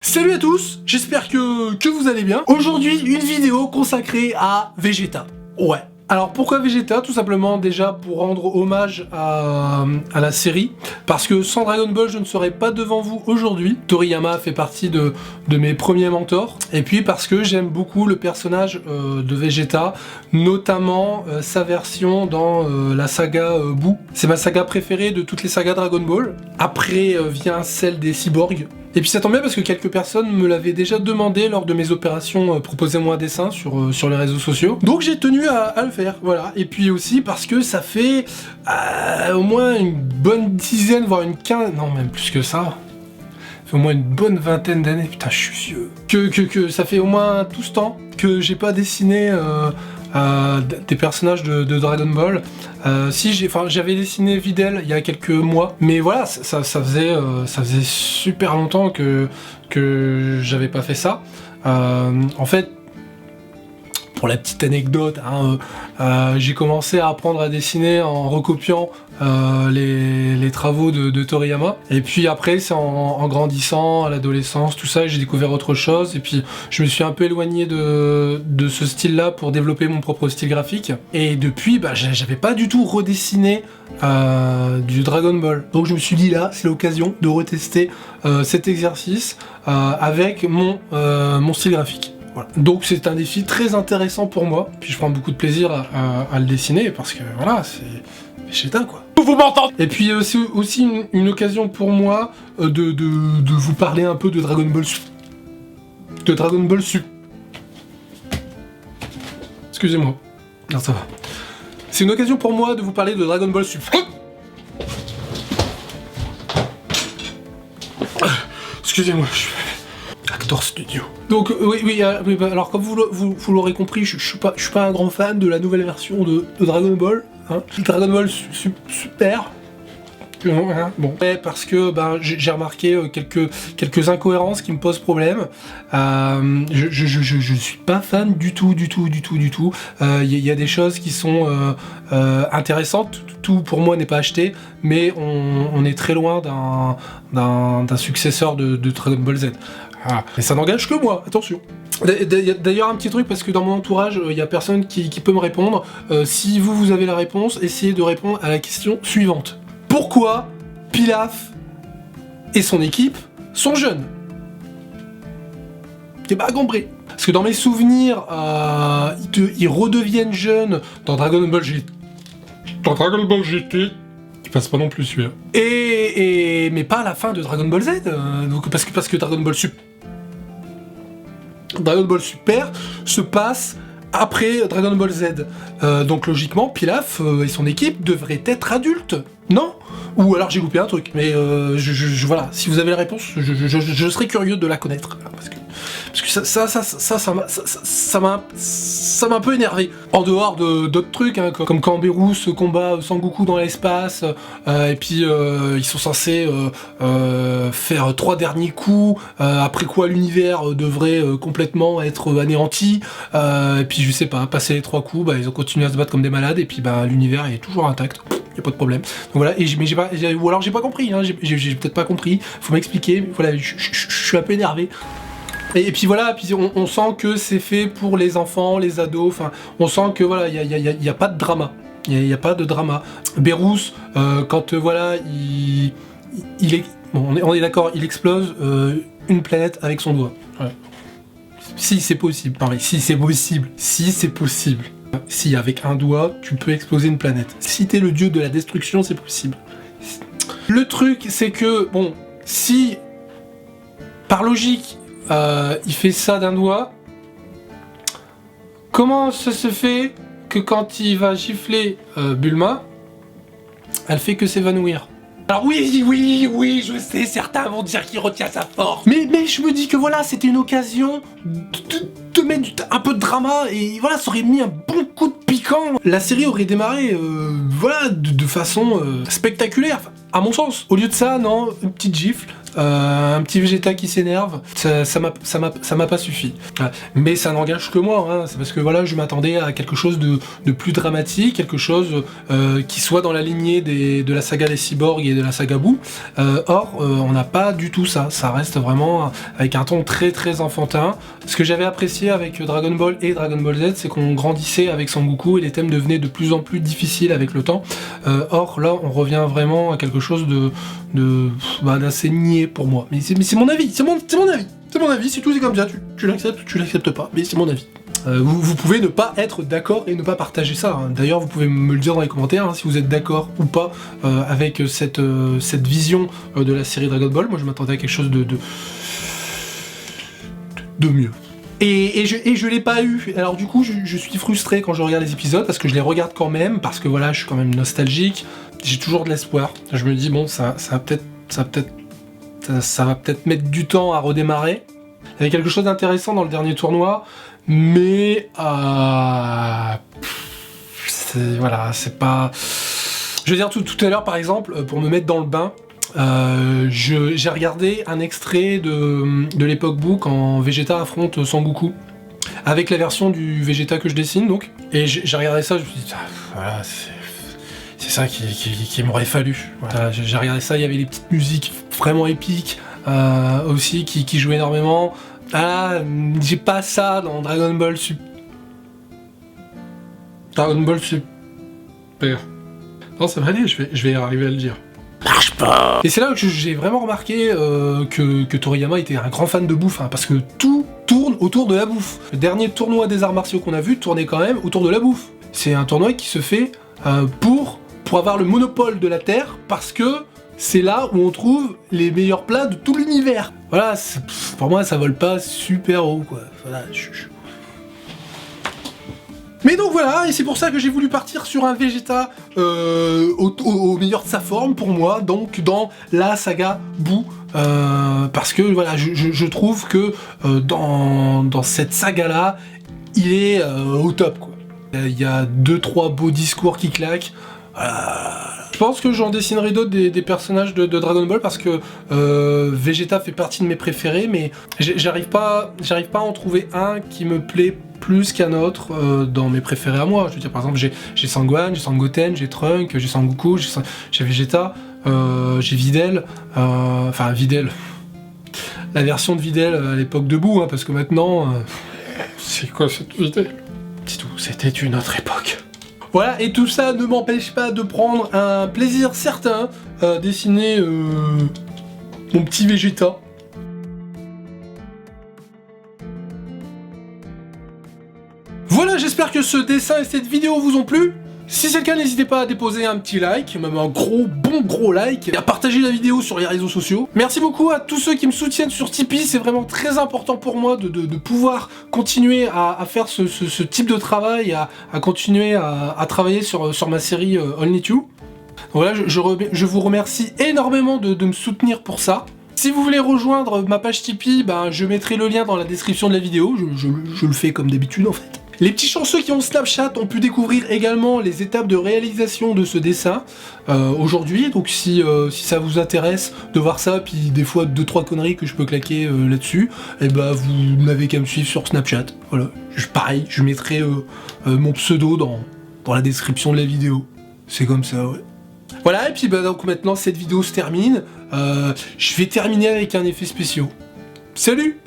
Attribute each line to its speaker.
Speaker 1: Salut à tous, j'espère que vous allez bien. Aujourd'hui, une vidéo consacrée à Vegeta. Ouais. Alors pourquoi Vegeta? Tout simplement déjà pour rendre hommage à la série, parce que sans Dragon Ball je ne serais pas devant vous aujourd'hui. Toriyama fait partie de mes premiers mentors, et puis parce que j'aime beaucoup le personnage de Vegeta, notamment sa version dans la saga Boo. C'est ma saga préférée de toutes les sagas Dragon Ball. Après vient celle des cyborgs. Et puis ça tombe bien parce que quelques personnes me l'avaient déjà demandé lors de mes opérations proposez-moi un dessin sur les réseaux sociaux. Donc j'ai tenu à le faire, voilà. Et puis aussi parce que ça fait au moins une bonne dizaine, voire une quinzaine, non même plus que ça. Ça fait au moins une bonne vingtaine d'années, putain je suis vieux. Que ça fait au moins tout ce temps que j'ai pas dessiné des personnages de Dragon Ball. Si j'avais dessiné Videl il y a quelques mois, mais voilà, ça faisait super longtemps que j'avais pas fait ça. En fait, pour la petite anecdote, j'ai commencé à apprendre à dessiner en recopiant les travaux de Toriyama. Et puis après, c'est en grandissant, à l'adolescence, tout ça, j'ai découvert autre chose. Et puis, je me suis un peu éloigné de ce style-là pour développer mon propre style graphique. Et depuis, j'avais pas du tout redessiné du Dragon Ball. Donc je me suis dit là, c'est l'occasion de retester cet exercice avec mon style graphique. Voilà. Donc c'est un défi très intéressant pour moi, puis je prends beaucoup de plaisir à le dessiner, parce que voilà, c'est Vegeta quoi. Vous m'entendez? Et puis c'est aussi une occasion pour moi de vous parler un peu de Dragon Ball Super. Excusez-moi. Non, ça va. C'est une occasion pour moi de vous parler de Dragon Ball Super. Excusez-moi, je suis... Actor Studio. Donc oui, alors comme vous l'aurez compris, je suis pas un grand fan de la nouvelle version de Dragon Ball. Dragon Ball Super. Bon, parce que j'ai remarqué quelques incohérences qui me posent problème. Je suis pas fan du tout. Il y a des choses qui sont intéressantes. Tout pour moi n'est pas acheté, mais on est très loin d'un successeur de Dragon Ball Z. Mais ça n'engage que moi, attention. D'ailleurs un petit truc, parce que dans mon entourage il y a personne qui peut me répondre. Si vous avez la réponse, essayez de répondre à la question suivante. Pourquoi Pilaf et son équipe sont jeunes? J'ai pas compris. Parce que dans mes souvenirs, ils redeviennent jeunes dans Dragon Ball GT. Qui passe pas non plus celui-là. Mais pas à la fin de Dragon Ball Z. Donc parce que Dragon Ball Super se passe après Dragon Ball Z. Donc logiquement, Pilaf et son équipe devraient être adultes, non? Ou alors j'ai loupé un truc, mais voilà, si vous avez la réponse, je serais curieux de la connaître, parce que ça m'a un peu énervé. En dehors d'autres trucs, comme quand Beerus combat Sangoku dans l'espace, et puis ils sont censés faire 3 derniers coups, après quoi l'univers devrait complètement être anéanti, et puis je sais pas, passer les 3 coups, ils ont continué à se battre comme des malades, et puis l'univers est toujours intact. Y a pas de problème. Donc voilà, ou alors j'ai pas compris, j'ai peut-être pas compris, faut m'expliquer, voilà, je suis un peu énervé. Et puis voilà, on sent que c'est fait pour les enfants, les ados, enfin, on sent que voilà, y a pas de drama. Il y a pas de drama. Beerus, quand voilà, il est... Bon, on est d'accord, il explose une planète avec son doigt. Ouais. Si c'est possible, si c'est possible. Si avec un doigt, tu peux exploser une planète. Si t'es le dieu de la destruction, c'est possible. Le truc, c'est que, bon, si, par logique, il fait ça d'un doigt, comment ça se fait que quand il va gifler Bulma, elle fait que s'évanouir? Alors oui, je sais, certains vont dire qu'il retient sa force. Mais je me dis que voilà, c'était une occasion de mettre un peu de drama, et voilà, ça aurait mis un bon coup de piquant. La série aurait démarré, voilà, de façon spectaculaire, à mon sens. Au lieu de ça, non, une petite gifle, un petit Vegeta qui s'énerve, ça m'a pas suffi. Mais ça n'engage que moi, hein. C'est parce que voilà, je m'attendais à quelque chose de plus dramatique, quelque chose qui soit dans la lignée de la saga des cyborgs et de la saga Boo. Or, on n'a pas du tout ça. Ça reste vraiment avec un ton très très enfantin. Ce que j'avais apprécié avec Dragon Ball et Dragon Ball Z, c'est qu'on grandissait avec Sangoku et les thèmes devenaient de plus en plus difficiles avec le temps. Or, là, on revient vraiment à quelque chose d'assez niais pour moi. Mais c'est mon avis, c'est mon avis. C'est mon avis, si tout c'est comme ça, tu l'acceptes ou tu l'acceptes pas, mais c'est mon avis. Vous pouvez ne pas être d'accord et ne pas partager ça. Hein. D'ailleurs, vous pouvez me le dire dans les commentaires hein, si vous êtes d'accord ou pas avec cette vision de la série Dragon Ball. Moi, je m'attendais à quelque chose de mieux. Et je l'ai pas eu. Alors du coup, je suis frustré quand je regarde les épisodes parce que je les regarde quand même, parce que voilà, je suis quand même nostalgique. J'ai toujours de l'espoir. Je me dis bon, ça va peut-être mettre du temps à redémarrer. Il y avait quelque chose d'intéressant dans le dernier tournoi, mais voilà, c'est pas. Je veux dire tout à l'heure, par exemple, pour me mettre dans le bain. J'ai regardé un extrait de l'époque Boo quand Vegeta affronte Sangoku avec la version du Vegeta que je dessine donc, et j'ai regardé ça, je me suis dit voilà, c'est ça qui m'aurait fallu. Voilà, j'ai regardé ça, il y avait les petites musiques vraiment épiques aussi qui jouaient énormément. Ah, j'ai pas ça dans Dragon Ball Super. Dragon Ball Super. Non, ça va aller, je vais arriver à le dire. Marche pas. Et c'est là que j'ai vraiment remarqué que Toriyama était un grand fan de bouffe, hein, parce que tout tourne autour de la bouffe. Le dernier tournoi des arts martiaux qu'on a vu tournait quand même autour de la bouffe. C'est un tournoi qui se fait pour avoir le monopole de la Terre, parce que c'est là où on trouve les meilleurs plats de tout l'univers. Voilà, pour moi ça vole pas super haut quoi. Voilà, Mais donc voilà, et c'est pour ça que j'ai voulu partir sur un Vegeta au meilleur de sa forme pour moi, donc dans la saga Boo, parce que voilà, je trouve que dans cette saga-là, il est au top quoi. Il y a 2-3 beaux discours qui claquent. Je pense que j'en dessinerai d'autres des personnages de Dragon Ball parce que Vegeta fait partie de mes préférés, mais j'arrive pas à en trouver un qui me plaît plus qu'un autre dans mes préférés à moi. Je veux dire, par exemple, j'ai Sangohan, j'ai Sangoten, j'ai Trunk, j'ai Sangoku, j'ai Vegeta, j'ai Videl, enfin Videl, la version de Videl à l'époque de Boo, hein, parce que maintenant, c'est quoi cette Videl? C'est tout, c'était une autre époque. Voilà, et tout ça ne m'empêche pas de prendre un plaisir certain à dessiner mon petit Vegeta. Voilà, j'espère que ce dessin et cette vidéo vous ont plu. Si c'est le cas, n'hésitez pas à déposer un petit like, même un gros like, et à partager la vidéo sur les réseaux sociaux. Merci beaucoup à tous ceux qui me soutiennent sur Tipeee, c'est vraiment très important pour moi de pouvoir continuer à faire ce type de travail, à continuer à travailler sur ma série All Need You. Voilà, je vous remercie énormément de me soutenir pour ça. Si vous voulez rejoindre ma page Tipeee, ben, je mettrai le lien dans la description de la vidéo, je le fais comme d'habitude en fait. Les petits chanceux qui ont Snapchat ont pu découvrir également les étapes de réalisation de ce dessin aujourd'hui, donc si ça vous intéresse de voir ça, puis des fois 2-3 conneries que je peux claquer là-dessus, et ben vous n'avez qu'à me suivre sur Snapchat. Voilà, pareil, je mettrai mon pseudo dans la description de la vidéo. C'est comme ça, ouais. Voilà, et puis bah, donc maintenant cette vidéo se termine. Je vais terminer avec un effet spécial. Salut!